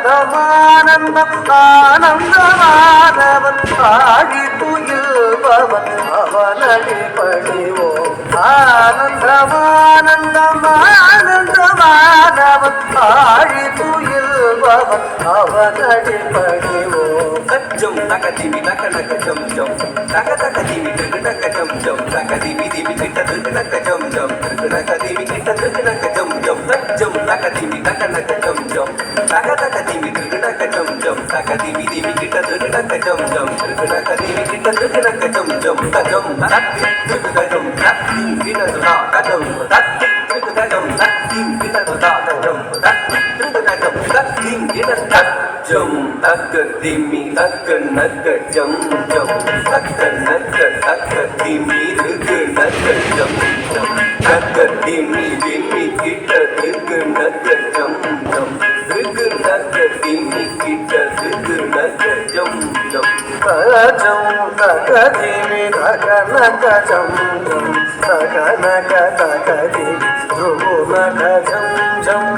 ஆனந்தமானந்தம் ஆனந்தமானவன் ஆழி துயில்பவன் அவனடி பணிவோம். ஆனந்தமானந்தம் ஆனந்தமானவன் ஆழி துயில்பவன் அவனடி பணிவோம். ஜம் தக திமி தக நக ஜம் ஜம் தக தக திமி திகு நக ஜம் ஜம் தக திமி திமி கிட்ட திகு நக ஜம் ஜம் திகு நக திமி கிட்ட திகு நக ஜம் ஜம் ஜம் தக திமி தக நக ஜம் ஜம் தக தக திமி திகு நக ஜம் ஜம் தக திமி திமி கிட்ட திகு நக ஜம் ஜம் திகு நக திமி கிட்ட திகு நக ஜம் ஜம் தஜம் தக் திகு கஜம் தக் திகு நக கஜம் தக் திகு கஜம் தக் திகு நக கஜம் தக் திகு கஜம் தக் திகு நக ஜம் தக்க திமி தக்க நக்க ஜம் ஜம் தக்க நக்க தக்க திமி ருக்கு நக்க ஜம் ஜம் தக்க திமி திமி கிட்ட ருக்கு நக்க ஜம் ஜம் ருக்கு நக்க திமி கிட்ட ருக்கு நக்க ஜம் ஜம் ஜம் தக திமி தக நக ஜம் ஜம் தக நக தக திமி ருக்கு நக ஜம் ஜம்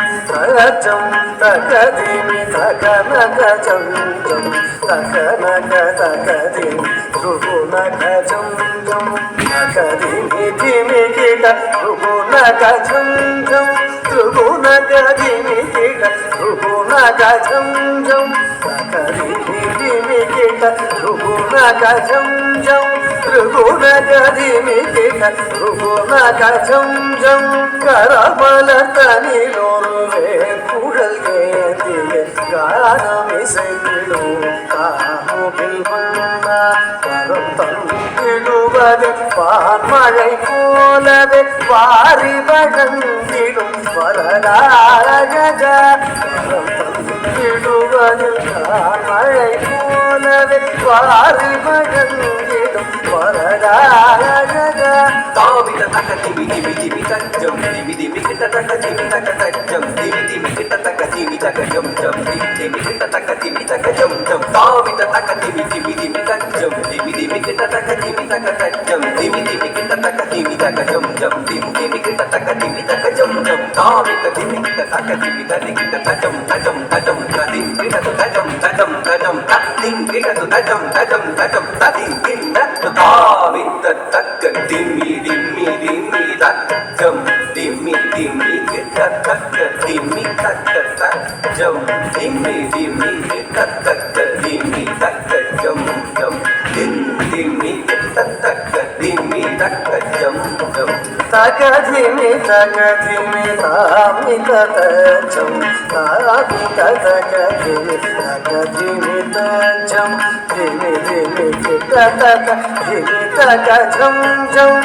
ஜம் தக திமி தக நக ஜம் ஜம் தக நக தக திமி ருக்கு நக ஜம் ஜம் தக திமி திமி கிட ருக்கு நக ஜம் ஜம் ருக்கு நக திமி கிட ருக்கு நக ஜம் ஜம் தக திமி திமி கிட ருக்கு நக ஜம் ஜம் ருக்கு நக திமி கிட ருக்கு நக ஜம் ஜம் கரமல தனிலோரு குழல் ஏந்திய கானமிசையிடும் காமுகில் வண்ணா கரம் தந்திடுவது பான்மழை போலவே வாரி வழங்கிடும் வரலாழக கரம் தந்திடுவது பான்மழை போலவே வாரி வழங்கிடும் வரலாழக தாவித தக்க திமி திமி திமி தஜம் திமி திமி கிட்ட தக்க திமி தக்க தஜம் திமி திமி கிட்ட தக்க திமி தக்க ஜம் ஜம் திமி திமி கிட்ட தக்க திமி தக்க ஜம் ஜம் தாவித தக்க திமி திமி திமி தஜம் திமி திமி கிட்ட தக்க திமி தக்க தஜம் திமி திமி கிட்ட தக்க திமி தக்க ஜம் ஜம் திமி திமி கிட்ட தக்க திமி தக்க ஜம் ஜம் தாவித திமி கிட்ட தக்க திமி தனி கிட்ட தஜம் தஜம் தஜம் ததி கிட்ட தஜம் தஜம் தஜம் ததி கிட்ட தஜம் தஜம் தஜம் ததி கிட்ட தாவித தக்க திமி திமி திமி தஜம் திமி திமி கிட்ட தக்க திமி தக்க தஜம் திமி திமி கிட்ட தக்க திமி தக்க ஜம் ஜம் திமி கிட்ட தக்க திமி தக்க ஜம் ஜம் தக திமி தாமி தஜம் தாமி தக திமி தஜம் திமி திமி கிட்ட தக திமி தக ஜம் ஜம்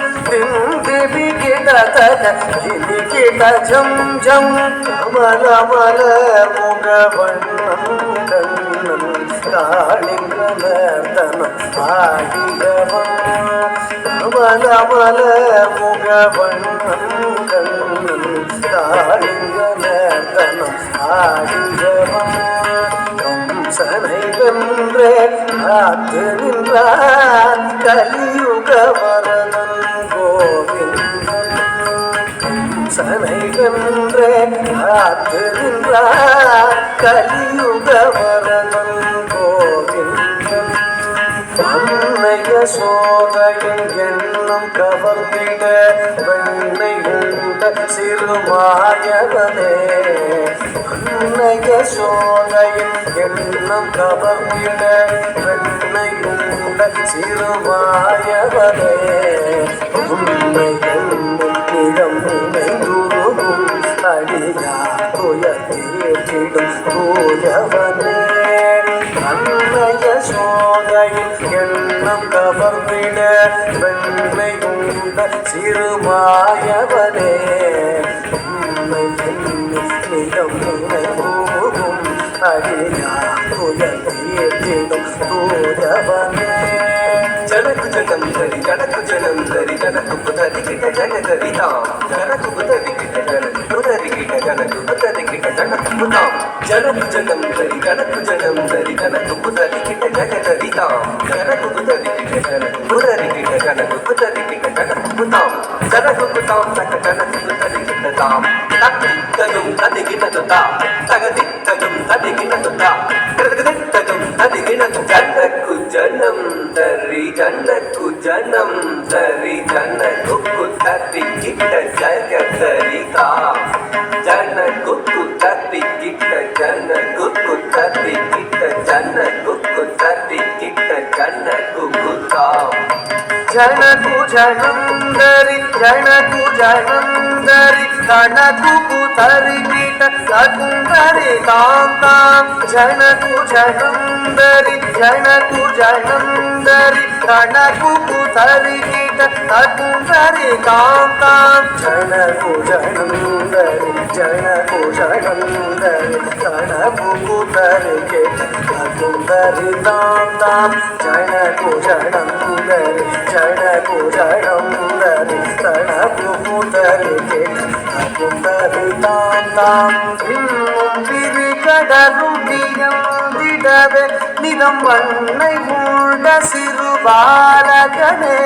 திமி கிட்ட தக திமி கிட்ட ஜம் ஜம் கமல மலர் முகவண்ணம் கண்ணம் காளிங்க நர்த்தனம் ஆடியவன் கமல மலர் முகவண்ணம் கண்ணம் காளிங்க நர்த்தனம் ஆடியவன் கம்சனை வென்றே காத்து நின்றான் கலியுக வரதன் கோவிந்தன் கம்சனை வென்ற என்றே காத்து நின்றார் கலியுக வரதன் கோவிந்தன். அன்னைய சோதையின் எண்ணம் கவர்ந்திட வெண்ணை உண்ட சிறுமாயவனே. அன்னைய சோதையின் எண்ணம் கவர்ந்திட வெண்ணை உண்ட சிறுமாயவனே. உண்மை என்னும் நிலம் நினைந்துருகும் அடியா துயர்த்தீர்த்திடும் தூயவனே. அன்னைய சோதையின் எண்ணம் கவர்ந்திட வெண்மை உண்ட சிறுமாயவனே. உண்மை நிலம் நினைந்துருகும் அடியா துயர்த்தீர்த்திடும் தூயவனே. ஜனக்கு ஜனம் தரி ஜனக்கு ஜனம் தரி ஜனக்கு புதரி கிட்ட ஜனதரி தாம். ஜனக்கு புதரி கிட்ட ஜனக்கு புதரி கிட்ட ஜனக்கு புதரி கிட்ட ஜனக்கு புதாம். ஜனக்கு ஜனம் தரி ஜனக்கு ஜனம் தரி ஜனக்கு புதரி கிட்ட ஜனதரி தாம். ஜனக்கு புதரி கிட்ட ஜனக்கு புதரி கிட்ட ஜனக்கு புதரி கிட்ட ஜனக்கு புதாம். ஜனக்கு புதாம் தக்க ஜனக்கு புதரி கிட்ட தாம். தக்கு தஜும் ததி கிட்ட துதாம். தகதி தஜும் ததி கிட்ட துதாம். தஜும் ததி கிட்ட ஜனக்கு ஜனம் தரி ஜனக்கு ஜனம் தரி ஜனக்கு புதரி கிட்ட ஜகதரி தாம். ஜனக்கு புதரி கிட்ட ஜனக்கு புதரி கிட்ட ஜனக்கு புதரி கிட்ட ஜனக்கு புதாம். ஜனகு ஜனந்தரி ஜனகு ஜனந்தரி கணகு புதரி கிட்ட ககுந்தரி தாம் தாம். ஜனகு ஜனந்தரி ஜனகு ஜனந்தரி கணகு புதரி கிட்ட ககுந்தரி தாம் தாம். ஜனகு ஜனந்தரி ஜனகு ஜனந்தரி கணகு புதரி கிட்ட ககுந்தரி தாம் தாம். ஜனகு ஜனந்தரி ஜனகு ஜனந்தரி கணகு புதரி கிட்ட ககுந்தரி தாம் தாம். இன்னும் திரு கடலும் வியந்திடவே நிலம் வண்ணை உண்ட சிறு பாலகனே.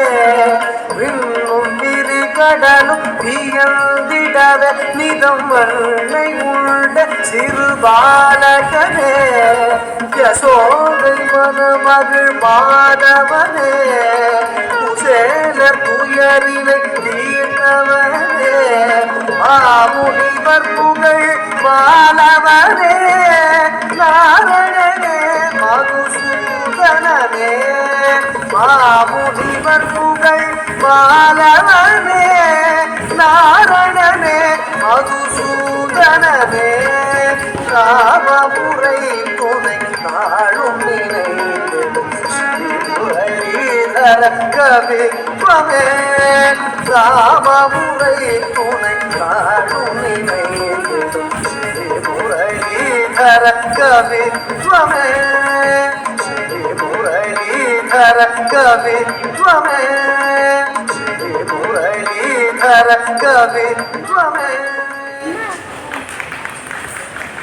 இன்னும் திரு கடலும் வியந்திடவே நிலம் வண்ணை உண்ட சிறு பாலகனே. யசோதை மனமகள் மாதவனே. குசேலர் துயரினை தீர்த்தவனே. மாமுனிவர் புகழ் மாலவனே. நாரணனே மதுசூதனனே. மாமுனிவர் புகழ் மாலவனே. நாரணனே மதுசூதனனே. ராமபுரை துணை நாளும் நினைந்திடும் ஸ்ரீமுரளீதர கவித்வமே. ராமபுரை துணை நாளும் நினைந்திடும் ஸ்ரீமுரளீதர கவித்வமே. ஸ்ரீமுரளீதர கவித்வமே. ஸ்ரீமுரளீதர கவித்வமே.